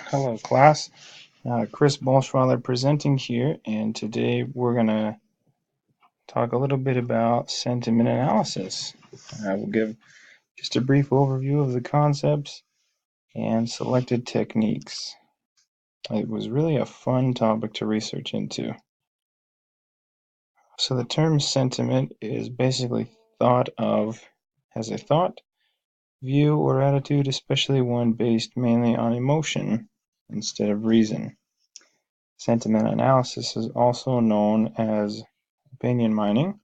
Hello, class. Chris Bolschweiler presenting here, and today we're going to talk a little bit about sentiment analysis. We'll give just a brief overview of the concepts and selected techniques. It was really a fun topic to research into. So the term sentiment is basically thought of as a thought, view, or attitude, especially one based mainly on emotion instead of reason. Sentiment analysis is also known as opinion mining.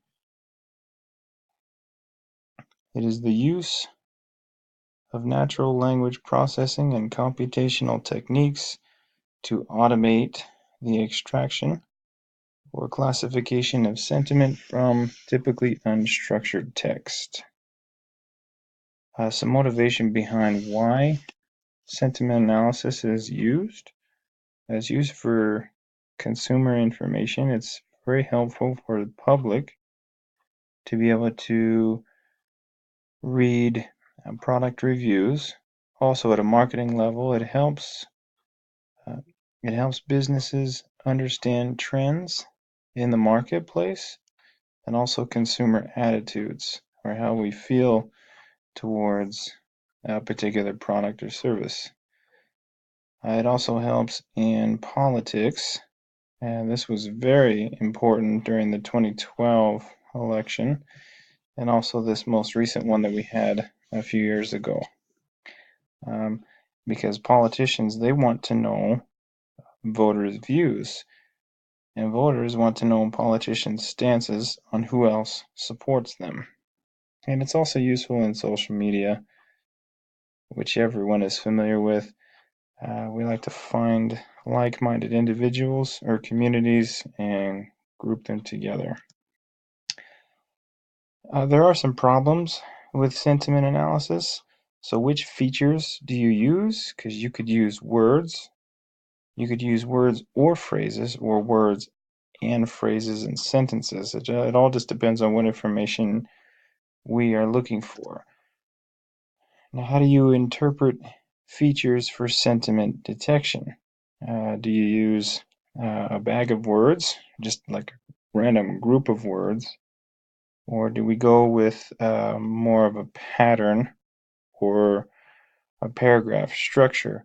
It is the use of natural language processing and computational techniques to automate the extraction or classification of sentiment from typically unstructured text. Some motivation behind why sentiment analysis is used. As used for consumer information, it's very helpful for the public to be able to read product reviews. Also, at a marketing level, it helps businesses understand trends in the marketplace and also consumer attitudes, or how we feel towards a particular product or service. It also helps in politics, and this was very important during the 2012 election, and also this most recent one that we had a few years ago. Because politicians, they want to know voters' views, and voters want to know politicians' stances on who else supports them. And it's also useful in social media, which everyone is familiar with. We like to find like-minded individuals or communities and group them together. There are some problems with sentiment analysis. So which features do you use? Because you could use words. You could use words or phrases, or words and phrases and sentences. It all just depends on what information we are looking for. Now, how do you interpret features for sentiment detection? Do you use a bag of words, just like a random group of words? Or do we go with more of a pattern or a paragraph structure?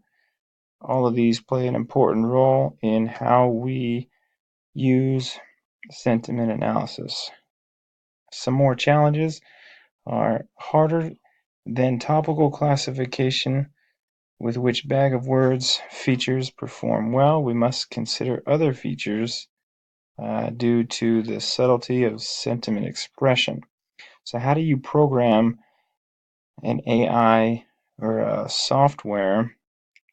All of these play an important role in how we use sentiment analysis. Some more challenges are harder than topical classification, with which bag of words features perform well. We must consider other features due to the subtlety of sentiment expression. So how do you program an AI or a software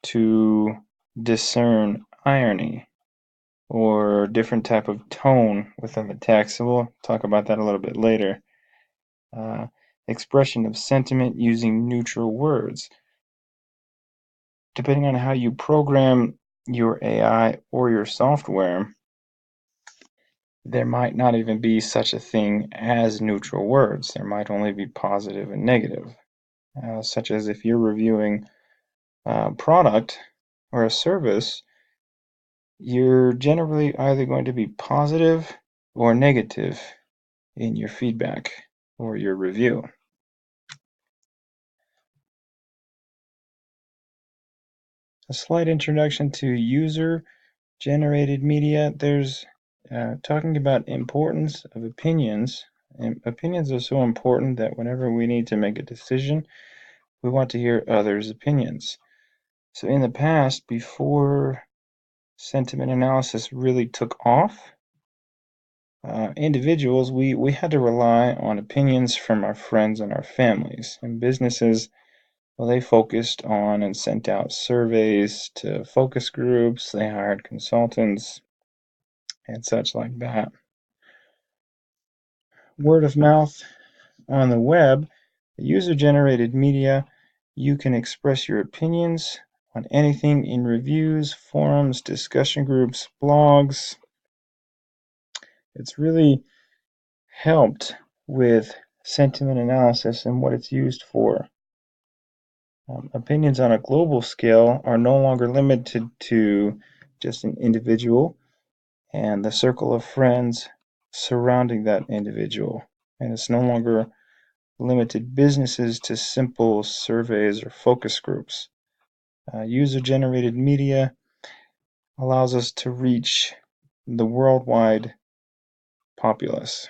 to discern irony or different type of tone within the text? So we'll talk about that a little bit later. Expression of sentiment using neutral words. Depending on how you program your AI or your software, there might not even be such a thing as neutral words. There might only be positive and negative, such as if you're reviewing a product or a service, you're generally either going to be positive or negative in your feedback or your review. A slight introduction to user-generated media. There's talking about importance of opinions. And opinions are so important that whenever we need to make a decision, we want to hear others' opinions. So in the past, before sentiment analysis really took off, individuals, we had to rely on opinions from our friends and our families. And businesses, well, they focused on and sent out surveys to focus groups. They hired consultants and such like that. Word of mouth on the web, user-generated media, you can express your opinions on anything in reviews, forums, discussion groups, blogs. It's really helped with sentiment analysis and what it's used for. Opinions on a global scale are no longer limited to just an individual and the circle of friends surrounding that individual. And it's no longer limited businesses to simple surveys or focus groups. User-generated media allows us to reach the worldwide populace.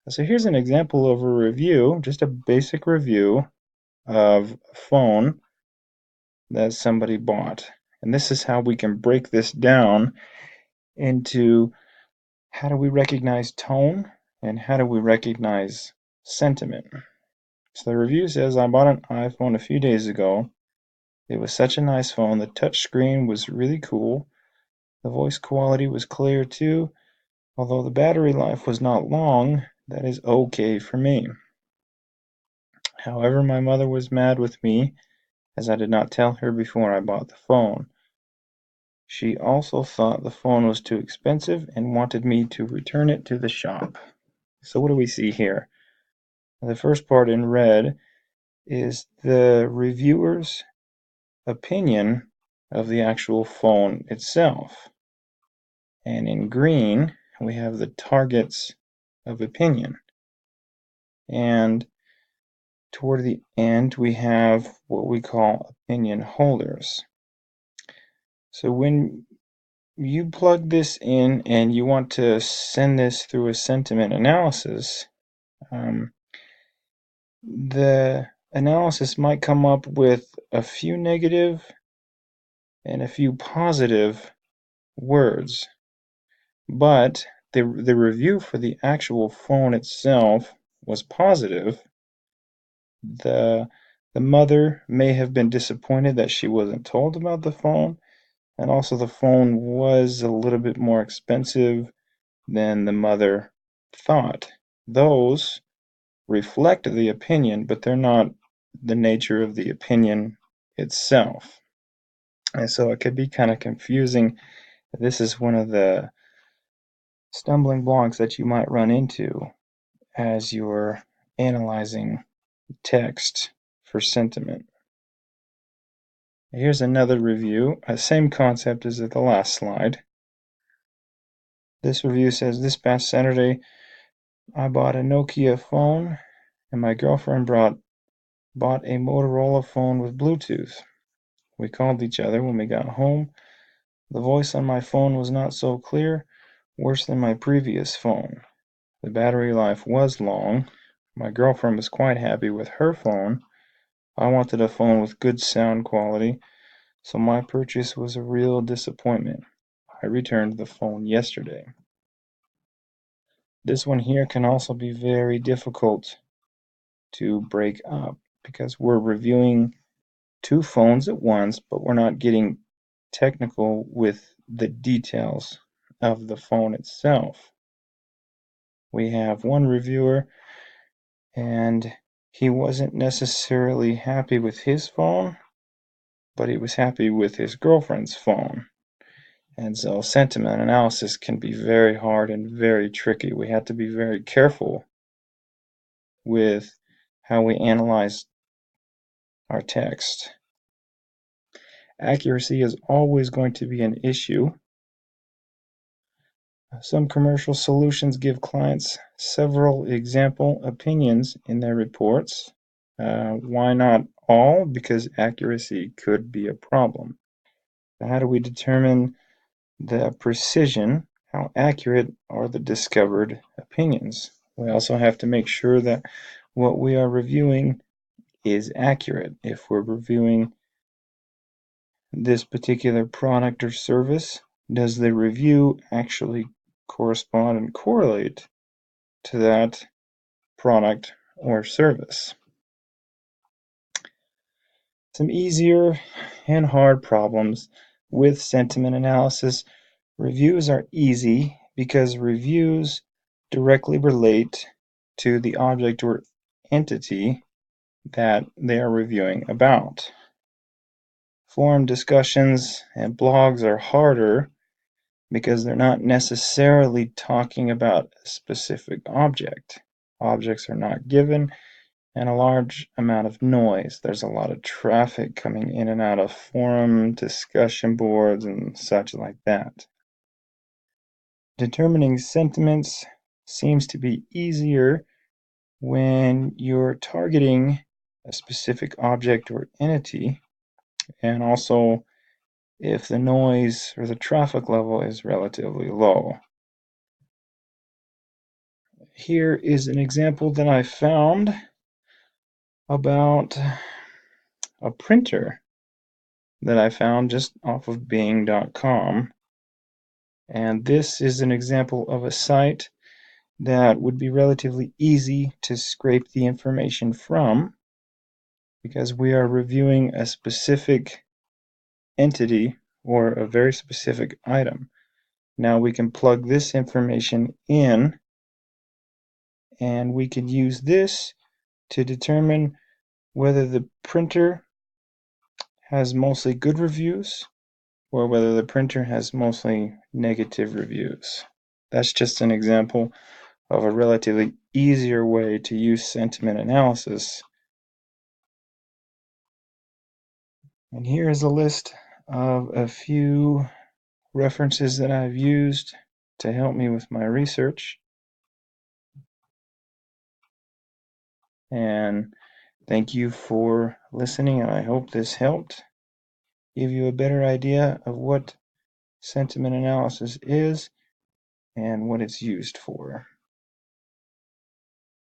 So here's an example of a review, just a basic review of a phone that somebody bought. And this is how we can break this down into how do we recognize tone and how do we recognize sentiment. So the review says, I bought an iPhone a few days ago. It was such a nice phone. The touch screen was really cool. The voice quality was clear too. Although the battery life was not long, that is okay for me. However, my mother was mad with me as I did not tell her before I bought the phone. She also thought the phone was too expensive and wanted me to return it to the shop. So what do we see here? The first part in red is the reviewer's opinion of the actual phone itself. And in green, we have the targets of opinion. And toward the end, we have what we call opinion holders. So when you plug this in and you want to send this through a sentiment analysis, the analysis might come up with a few negative and a few positive words, but the review for the actual phone itself was positive. The mother may have been disappointed that she wasn't told about the phone, and also the phone was a little bit more expensive than the mother thought. Those reflect the opinion, but they're not the nature of the opinion itself. And so it could be kind of confusing. This is one of the stumbling blocks that you might run into as you're analyzing text for sentiment. Here's another review, same concept as at the last slide. This review says, this past Saturday, I bought a Nokia phone and my girlfriend bought a Motorola phone with Bluetooth. We called each other when we got home. The voice on my phone was not so clear, worse than my previous phone. The battery life was long. My girlfriend was quite happy with her phone. I wanted a phone with good sound quality, so my purchase was a real disappointment. I returned the phone yesterday. This one here can also be very difficult to break up because we're reviewing two phones at once, but we're not getting technical with the details of the phone itself. We have one reviewer and he wasn't necessarily happy with his phone, but he was happy with his girlfriend's phone. And so sentiment analysis can be very hard and very tricky. We have to be very careful with how we analyze our text. Accuracy is always going to be an issue. Some commercial solutions give clients several example opinions in their reports. Why not all? Because accuracy could be a problem. How do we determine the precision? How accurate are the discovered opinions? We also have to make sure that what we are reviewing is accurate. If we're reviewing this particular product or service, does the review actually correspond and correlate to that product or service? Some easier and hard problems with sentiment analysis. Reviews are easy because reviews directly relate to the object or entity that they are reviewing about. Forum discussions and blogs are harder because they're not necessarily talking about a specific object. Objects are not given, and a large amount of noise. There's a lot of traffic coming in and out of forum discussion boards and such like that. Determining sentiments seems to be easier when you're targeting a specific object or entity, and also if the noise or the traffic level is relatively low. Here is an example that I found about a printer that I found just off of Bing.com. And this is an example of a site that would be relatively easy to scrape the information from, because we are reviewing a specific entity or a very specific item. Now we can plug this information in, and we can use this to determine whether the printer has mostly good reviews or whether the printer has mostly negative reviews. That's just an example of a relatively easier way to use sentiment analysis. And here is a list of a few references that I've used to help me with my research. And thank you for listening, and I hope this helped give you a better idea of what sentiment analysis is and what it's used for.